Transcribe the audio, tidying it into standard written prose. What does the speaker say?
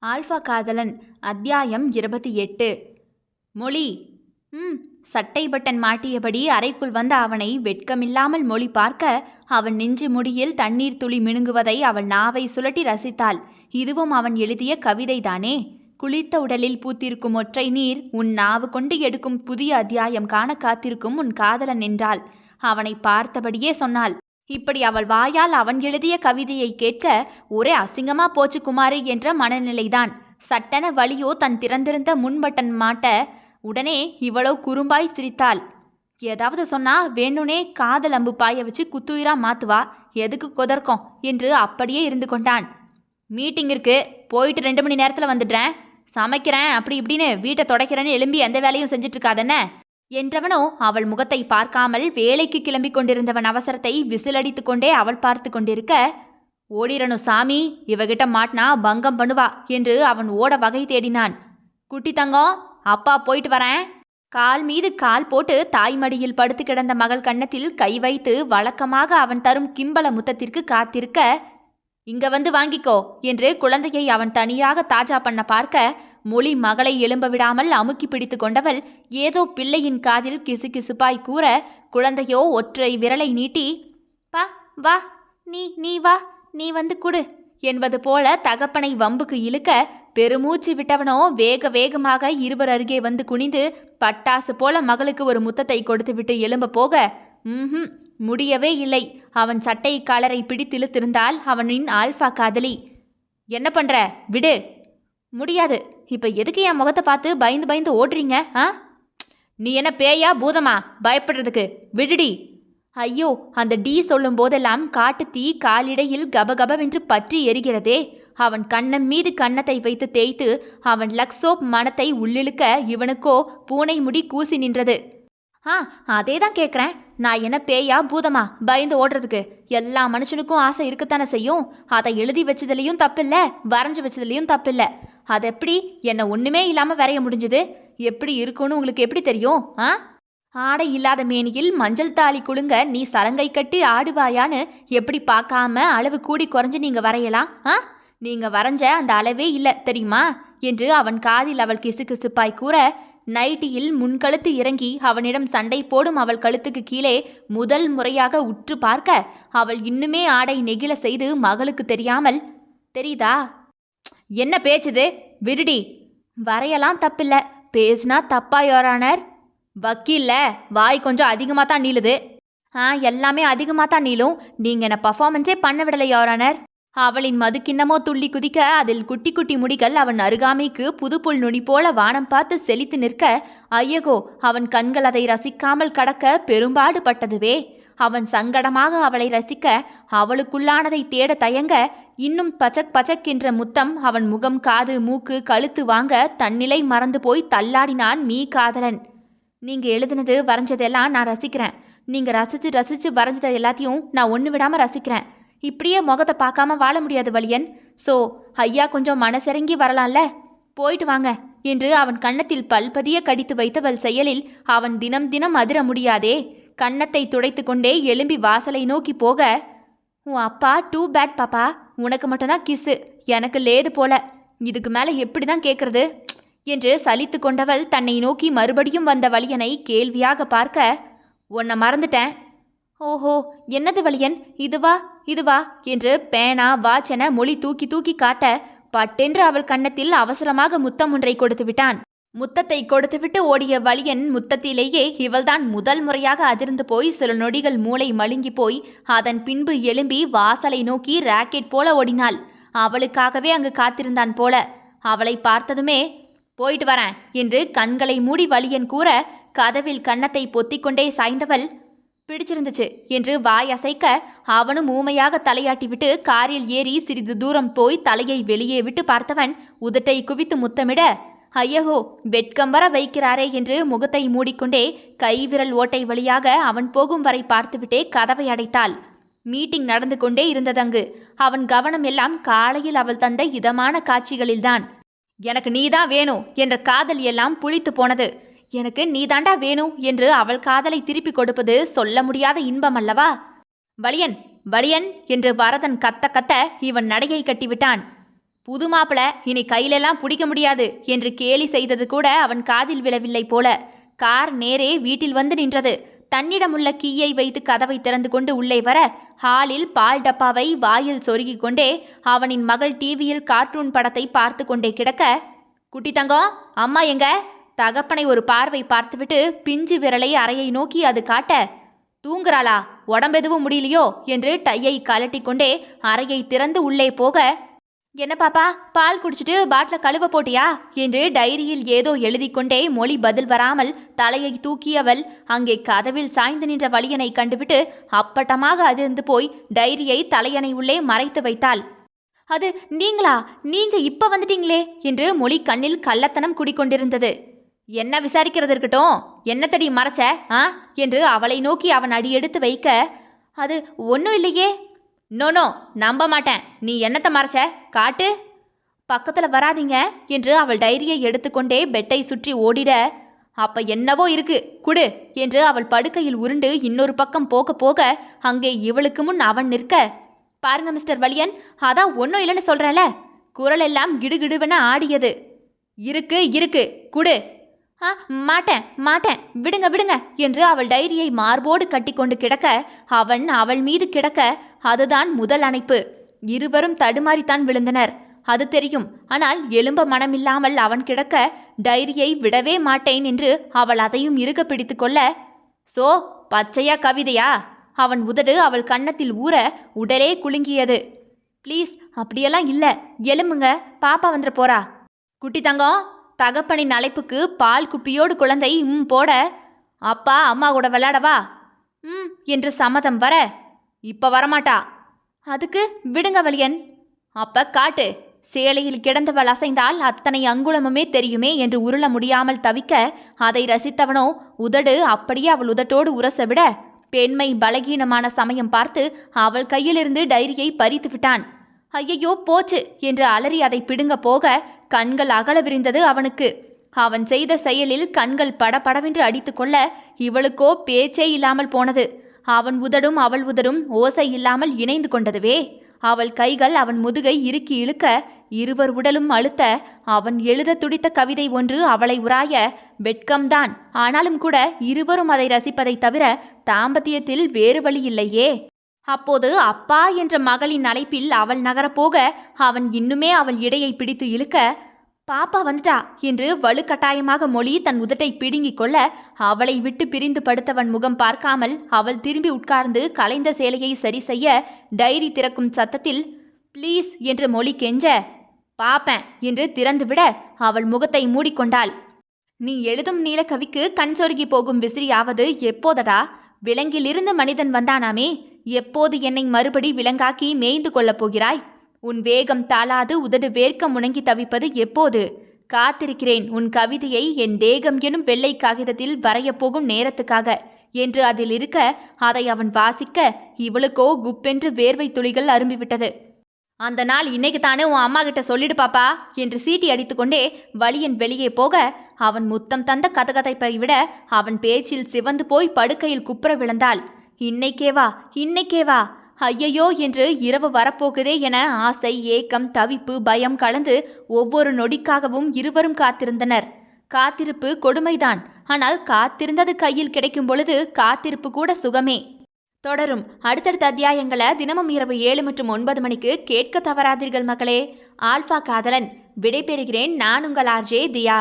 Alpha காதலன் அத்தியாயம் 28. மொழி. சட்டை பட்டன் மாட்டியபடி அறைக்குள் வந்த அவனை வெட்கமில்லாமல் மொழி பார்க்க அவன் நெஞ்சு முடியில் தண்ணீர் துளி மினுங்குவதை அவள் நாவை சுழட்டி ரசித்தாள். இதுவும் அவன் எழுதிய கவிதைதானே. குளித்த உடலில் பூத்திருக்கும் ஒற்றை நீர் உன் நாவு கொண்டு எடுக்கும் புதிய அத்தியாயம் காண காத்திருக்கும் உன் காதலன் என்றாள். அவனை பார்த்தபடியே சொன்னாள். இப்படி அவள் வாயால் அவன் எழுதிய கவிதையை கேட்க ஒரே அசிங்கமா போச்சு குமாரி என்ற மனநிலைதான். சட்டென வலியோ தன் திறந்திருந்த முன்பட்டன் மாட்ட உடனே இவளோ குறும்பாய் சிரித்தாள். ஏதாவது சொன்னா வேணுனே காதல் அம்பு பாய வச்சு குத்துயிரா மாத்துவா, எதுக்கு கொதர்க்கும் என்று அப்படியே இருந்து கொண்டான். மீட்டிங் இருக்கு, போயிட்டு 2 மணி நேரத்தில் வந்துடுறேன். சமைக்கிறேன் அப்படி இப்படின்னு வீட்டை தொடக்கிறேன்னு எழும்பி எந்த வேலையும் செஞ்சுட்டு இருக்காதென்ன என்றவனோ அவள் முகத்தை பார்க்காமல் வேலைக்கு கிளம்பி கொண்டிருந்தவன் அவசரத்தை விசிலடித்து கொண்டே அவள் பார்த்து கொண்டிருக்க, ஓடிரணும் சாமி, இவகிட்ட மாட்டினா பங்கம் பண்ணுவா என்று அவன் ஓட வகை தேடினான். குட்டி தங்கம், அப்பா போயிட்டு வரேன். கால் மீது கால் போட்டு தாய்மடியில் படுத்து கிடந்த மகள் கன்னத்தில் கை வைத்து வழக்கமாக அவன் தரும் கிம்பள முத்தத்திற்கு காத்திருக்க, இங்க வந்து வாங்கிக்கோ என்று குழந்தையை அவன் தனியாக தாஜா பண்ண பார்க்க மொழி மகளை எழும்ப விடாமல் அமுக்கி பிடித்து கொண்டவள் ஏதோ பிள்ளையின் காதில் கிசுகிசுப்பாய் கூற, குழந்தையோ ஒற்றை விரலை நீட்டி, பா வா, நீ வா, நீ வந்து குடு என்பது போல தகப்பனை வம்புக்கு இழுக்க, பெருமூச்சு விட்டவனோ வேக வேகமாக இருவர் அருகே வந்து குனிந்து பட்டாசு போல மகளுக்கு ஒரு முத்தத்தை கொடுத்துவிட்டு எழும்ப போக, முடியவே இல்லை. அவன் சட்டை காலரை பிடித்திழுத்திருந்தால் அவனின் ஆல்ஃபா காதலி. என்ன பண்ற, விடு. முடியாது. இப்ப எதுக்கு என் முகத்தை பார்த்து பயந்து பயந்து ஓடுறீங்க? நீ என்ன பேயா பூதமா பயப்படுறதுக்கு? விடுடி. ஐயோ, அந்த டி சொல்லும் போதெல்லாம் காட்டு தீ காலிடையில் கபகபவென்று பற்றி எரிகிறதே. அவன் கண்ணம் மீது கன்னத்தை வைத்து தேய்த்து அவன் லக்ஸோப் மனத்தை உள்ளிழுக்க இவனுக்கோ பூனை முடி கூசி நின்றது. அதேதான் கேட்குறேன். நான் என்ன பேயா பூதமா பயந்து ஓடுறதுக்கு? எல்லா மனுஷனுக்கும் ஆசை இருக்கத்தானே செய்யும். அதை எழுதி வச்சதுலேயும் தப்பில்ல, வரைஞ்சி வச்சதுலேயும் தப்பில்லை. அது எப்படி என்னை ஒன்றுமே இல்லாமல் வரைய முடிஞ்சுது? எப்படி இருக்குன்னு உங்களுக்கு எப்படி தெரியும்? ஆடை இல்லாத மேனியில் மஞ்சள் தாலி குலுங்க நீ சலங்கை கட்டி ஆடுவாயான்னு எப்படி பார்க்காம அளவு கூடி குறைஞ்சு நீங்கள் வரையலாம்? நீங்கள் வரைஞ்ச அந்த அளவே இல்லை தெரியுமா என்று அவன் காதில் அவள் கிசுகிசுப்பாய் கூற, நைட்டியில் முன்கழுத்து இறங்கி அவனிடம் சண்டை போடும் அவள் கழுத்துக்கு கீழே முதல் முறையாக உற்று பார்க்க அவள் இன்னுமே ஆடை நெகிழ செய்து மகளுக்கு தெரியாமல், தெரியுதா? என்ன பேச்சுது? விருடி. வரையலாம் தப்பில்ல, பேசுனா தப்பா யோரானர்? வக்கீல்ல வாய் கொஞ்சம் அதிகமாக தான் நீளுது. எல்லாமே அதிகமாக தான் நீளும். நீங்கள் என்ன பர்ஃபார்மன்ஸே பண்ண விடலை யோரானர். அவளின் மதுக்கிண்ணமோ துள்ளி குதிக்க அதில் குட்டி குட்டி முடிகள் அவன் அருகாமைக்கு புதுப்புல் நுனி போல வானம் பார்த்து செழித்து நிற்க, ஐயகோ, அவன் கண்கள் அதை ரசிக்காமல் கடக்க பெரும்பாடு பட்டதுவே. அவன் சங்கடமாக அவளை ரசிக்க அவளுக்குள்ளானதை தேட தயங்க, இன்னும் பச்சக் பச்சக் என்ற முத்தம் அவன் முகம் காது மூக்கு கழுத்து வாங்க தன்னிலை மறந்து போய் தள்ளாடினான் மீ காதலன். நீங்க எழுதுனது வரைஞ்சதெல்லாம் நான் ரசிக்கிறேன். நீங்க ரசிச்சு ரசிச்சு வரைஞ்சதை எல்லாத்தையும் நான் ஒன்று விடாம ரசிக்கிறேன். இப்படியே முகத்தை பார்க்காம வாழ முடியாது வலியன். ஸோ ஐயா கொஞ்சம் மனசிறங்கி வரலாம்ல, போயிட்டு வாங்க என்று அவன் கன்னத்தில் பல்பதிய கடித்து வைத்தவள் செயலில் அவன் தினம் தினம் அதிர முடியாதே. கன்னத்தை துடைத்து கொண்டே எழும்பி வாசலை நோக்கி போக, உன் அப்பா டூ பேட் பாப்பா, உனக்கு மட்டும்தான் கிஸ்ஸு, எனக்கு லேது போல. இதுக்கு மேலே எப்படி தான் கேட்குறது என்று சலித்து கொண்டவள் தன்னை நோக்கி மறுபடியும் வந்த வலியனை கேள்வியாக பார்க்க, உன்னை மறந்துட்டேன். ஓஹோ, என்னது வலியன், இதுவா என்று பேனா வாச்சென மொழி தூக்கி தூக்கி காட்ட பட்டென்று அவள் கன்னத்தில் அவசரமாக முத்தம் ஒன்றை கொடுத்து விட்டான். முத்தத்தை கொடுத்துவிட்டு ஓடிய வலியன் முத்தத்திலேயே இவள்தான் முதல் முறையாக அதிர்ந்து போய் சில நொடிகள் மூளை மழுங்கி போய் அதன் பின்பு எழும்பி வாசலை நோக்கி ராக்கெட் போல ஓடினாள். அவளுக்காகவே அங்கு காத்திருந்தான் போல. அவளை பார்த்ததுமே போயிட்டு வரேன் என்று கண்களை மூடி வலியன் கூற, கதவில் கன்னத்தை பொத்திக்கொண்டே சாய்ந்தவள், பிடிச்சிருந்துச்சு என்று வாய் அசைக்க அவனும் ஊமையாக தலையாட்டிவிட்டு காரில் ஏறி சிறிது தூரம் போய் தலையை வெளியே விட்டு பார்த்தவன் உதட்டை குவித்து முத்தமிட, ஐயகோ, வெட்கம் வர வைக்கிறாரே என்று முகத்தை மூடிக்கொண்டே கைவிரல் ஓட்டை வழியாக அவன் போகும் வரை பார்த்துவிட்டே கதவை அடைத்தாள். மீட்டிங் நடந்து கொண்டே இருந்ததங்கு. அவன் கவனம் எல்லாம் காலையில் அவள் தந்த இதமான காட்சிகளில்தான். எனக்கு நீதான் வேணும் என்ற காதல் எல்லாம் புளித்து போனது. எனக்கு நீதாண்டா வேணும் என்று அவள் காதலை திருப்பி கொடுப்பது சொல்ல முடியாத இன்பம் அல்லவா? வலியன் வலியன் என்று வரதன் கத்த கத்த இவன் நடையை கட்டிவிட்டான். புது மாப்பிள இனி கையிலெல்லாம் பிடிக்க முடியாது என்று கேலி செய்தது கூட அவன் காதில் விழவில்லை போல. கார் நேரே வீட்டில் வந்து நின்றது. தன்னிடமுள்ள கீயை வைத்து கதவை திறந்து கொண்டு உள்ளே வர ஹாலில் பால் டப்பாவை வாயில் சொருகிக் கொண்டே அவனின் மகள் டிவியில் கார்ட்டூன் படத்தை பார்த்து கொண்டே கிடக்க, குட்டி தங்கம் அம்மா எங்க? தகப்பனை ஒரு பார்வை பார்த்துவிட்டு பிஞ்சு விரலை அறையை நோக்கி அது காட்ட, தூங்குறாளா? உடம்பெதுவும் முடியலையோ என்று டையை கலட்டி கொண்டே அறையை திறந்து உள்ளே போக, என்ன பாப்பா பால் குடிச்சிட்டு பாட்டில கழுவ போட்டியா என்று டைரியில் ஏதோ எழுதி கொண்டே மொழி பதில் வராமல் தலையை தூக்கியவள் அங்கே கதவில் சாய்ந்து நின்ற வலியனை கண்டுவிட்டு அப்பட்டமாக அதிர்ந்து போய் டைரியை தலையணை உள்ளே மறைத்து வைத்தாள். அது நீங்களா? நீங்க இப்ப வந்துட்டீங்களே என்று மொழி கண்ணில் கள்ளத்தனம் குடிக்கொண்டிருந்தது. என்ன விசாரிக்கிறது இருக்கட்டும், என்னத்தடி மறைச்ச என்று அவளை நோக்கி அவன் அடியெடுத்து வைக்க, அது ஒன்றும் இல்லையே. நோ நம்ப மாட்டேன். நீ என்னத்தை மறைச்ச? காட்டு. பக்கத்தில் வராதீங்க என்று அவள் டைரியை எடுத்துக்கொண்டே பெட்டை சுற்றி ஓடிட, அப்ப என்னவோ இருக்கு குடு என்று அவள் படுக்கையில் உருண்டு இன்னொரு பக்கம் போக போக அங்கே இவளுக்கு முன் அவன் நிற்க, பாருங்க மிஸ்டர் வலியன், அதான் ஒன்றும் இல்லைன்னு சொல்கிறேன்ல. குரல் எல்லாம் கிடுகிடுவென ஆடியது. இருக்கு குடு. மாட்டேன் விடுங்க விடுங்க என்று அவள் டைரியை மார்போடு கட்டி கொண்டு கிடக்க அவன் அவள் மீது கிடக்க அதுதான் முதல் அணைப்பு. இருவரும் தடுமாறித்தான் விழுந்தனர். அது தெரியும். ஆனால் எலும்ப மனமில்லாமல் அவன் கிடக்க டைரியை விடவே மாட்டேன் என்று அவள் அதையும் இறுக பிடித்து கொள்ள, சோ பச்சையா கவிதையா? அவன் உதடு அவள் கன்னத்தில் ஊற உடலே குலுங்கியது. ப்ளீஸ் அப்படியெல்லாம் இல்லை, எலும்புங்க, பாப்பா வந்துட போறா. குட்டி தங்கம், தகப்பனின் அழைப்புக்கு பால் குப்பியோடு குழந்தை போட, அப்பா அம்மா கூட விளையாடவா? என்று சம்மதம் வர, இப்ப வரமாட்டா. அதுக்கு விடுங்க வலியன். அப்ப காட்டு. சேலையில் கிடந்தவள் அசைந்தால் அத்தனை அங்குலமுமே தெரியுமே என்று உருள முடியாமல் தவிக்க அதை ரசித்தவனோ உதடு அப்படியே அவள் உதட்டோடு உரச விட பெண்மை பலகீனமான சமயம் பார்த்து அவள் கையிலிருந்து டைரியை பறித்து விட்டான். ஐயையோ போச்சு என்று அலறி அதை பிடுங்க போக கண்கள் அகல விரிந்தது அவனுக்கு. அவன் செய்த செயலில் கண்கள் படபடவென்று அடித்து கொள்ள இவளுக்கோ பேச்சே இல்லாமல் போனது. அவன் உதடும் அவள் உதடும் ஓசை இல்லாமல் இணைந்து கொண்டதுவே. அவள் கைகள் அவன் முதுகை இறுக்கி இழுக்க இருவர் உடலும் அழுத்த அவன் எழுத துடித்த கவிதை ஒன்று அவளை உராய வெட்கம்தான். ஆனாலும் கூட இருவரும் அதை ரசிப்பதை தவிர தாம்பத்தியத்தில் வேறு வழி இல்லையே. அப்போது அப்பா என்ற மகளின் அழைப்பில் அவள் நகரப்போக அவன் இன்னுமே அவள் இடையை பிடித்து இழுக்க, பாப்பா வந்துட்டா என்று வலுக்கட்டாயமாக மொழி தன் உதட்டை பிடுங்கிக் கொள்ள அவளை விட்டு பிரிந்து படுத்தவன் முகம் பார்க்காமல் அவள் திரும்பி உட்கார்ந்து கலைந்த சேலையை சரி செய்ய டைரி திறக்கும் சத்தத்தில் ப்ளீஸ் என்று மொழி கெஞ்ச, பாப்பேன் என்று திறந்துவிட அவள் முகத்தை மூடிக்கொண்டாள். நீ எழுதும் நீலக்கவிக்கு கண் சொருகி போகும் விசிறியாவது எப்போதடா? விலங்கிலிருந்து மனிதன் வந்தானாமே, எப்போது என்னை மறுபடி விலங்காக்கி மேய்ந்து கொள்ளப் போகிறாய்? உன் வேகம் தாளாது உதடு வேர்க்க முணங்கி தவிப்பது எப்போது? காத்திருக்கிறேன் உன் கவிதையை என் தேகம் எனும் வெள்ளை காகிதத்தில் வரையப்போகும் நேரத்துக்காக என்று அதில் இருக்க அதை அவன் வாசிக்க இவளுக்கோ குப்பென்று வேர்வை துளிகள் அரும்பிவிட்டது. அந்த நாள் இன்னைக்கு தானே உன் அம்மா கிட்ட சொல்லிடு பாப்பா என்று சீட்டி அடித்துக்கொண்டே வலியன் வெளியே போக அவன் முத்தம் தந்த கதகதைப்பை விட அவன் பேச்சில் சிவந்து போய் படுக்கையில் குப்புற விழுந்தாள். இன்னைக்கேவா ஐயையோ என்று இரவு வரப்போகுதே என ஆசை, ஏக்கம், தவிப்பு, பயம் கலந்து ஒவ்வொரு நொடிக்காகவும் இருவரும் காத்திருந்தனர். காத்திருப்பு கொடுமைதான். ஆனால் காத்திருந்தது கையில் கிடைக்கும் பொழுது காத்திருப்பு கூட சுகமே. தொடரும். அடுத்தடுத்த அத்தியாயங்களை தினமும் இரவு 7 மற்றும் 9 மணிக்கு கேட்க தவறாதீர்கள் மக்களே. ஆல்ஃபா காதலன் விடைபெறுகிறேன். நான் உங்கள் ஆர்ஜே தியா.